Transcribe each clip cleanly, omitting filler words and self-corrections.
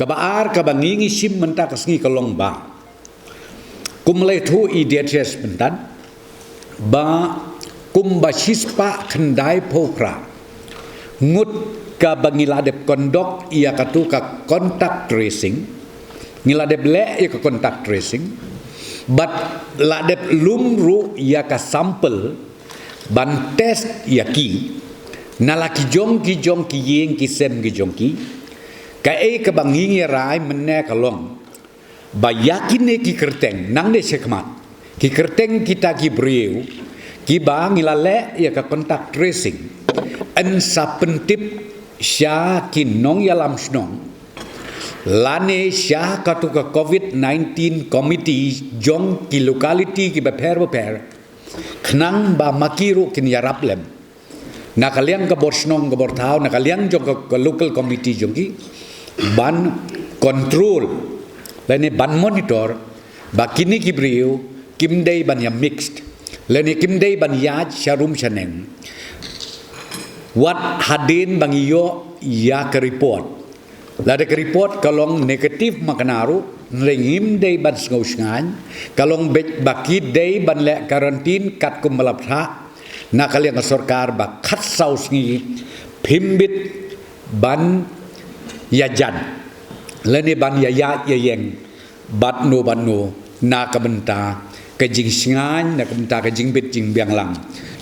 kabaar kabangingi sim mentak sengi kalong ba kumlai thu IDHS bentan ba kumbasispa kendai popra ngut ka bangiladep kondok ia katu ka contact tracing ngiladep le ia ka contact tracing but ladep lumru ia ka sampel ban test ia ki nalaki jong ki yeng ki sem ki jong ki ka ka bangingi rai menne kalong ba yakine ki kerteng nang de sekmat ki kerteng kita ki breu ki ba ngilale ia ka contact tracing en sa pentip sya kinong yalam snong lane sya katu ka COVID-19 committee jong ki locality ki beper knang ba makiru kin yarap lem nakaliang ka borsnong ka bortao nakaliang jong ka local committee jong ki ban control lane ban monitor ba kini ki briu kimdei ban ya mixed lane kimdei ban ya sharum chaneng wat hadin bangiyo ya ke report lada ke report kalong negatif makanaru ringim dei ban sngan kalong baki dei ban le karantin kat kumalapha nakaliang sarkar ba khat sausngi phimbit ban yajan lene ban ya yeng batno na kabenta ke jing sngan na kabenta ke jing bit jing biang lang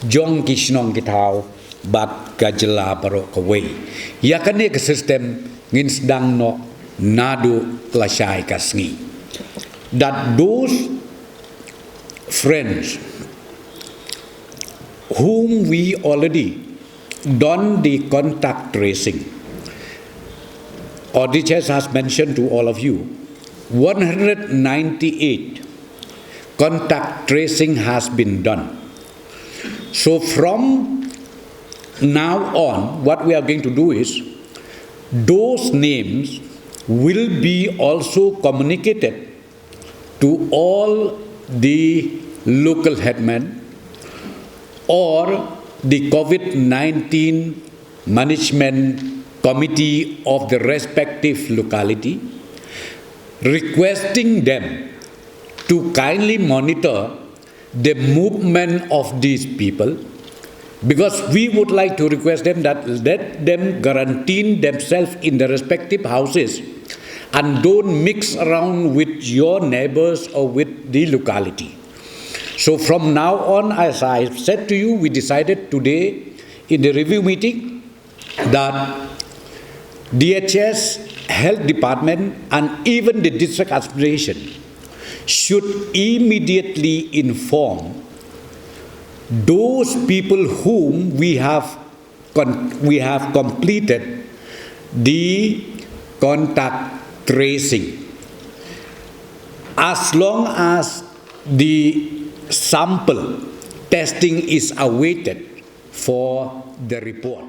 jong ki snong ki thau bat gajela paro kawai ya kane ke sistem ngin sedang no nadu lasai kasngi that those friends whom we already done the contact tracing Odysseus has mentioned to all of you 198 contact tracing has been done. So from now on, what we are going to do is, those names will be also communicated to all the local headmen or the COVID-19 management committee of the respective locality, requesting them to kindly monitor the movement of these people, because we would like to request them that let them quarantine themselves in the respective houses and don't mix around with your neighbors or with the locality. So from now on, as I said to you, we decided today in the review meeting that DHS, Health Department and even the district administration should immediately inform those people whom we have completed the contact tracing, as long as the sample testing is awaited for the report.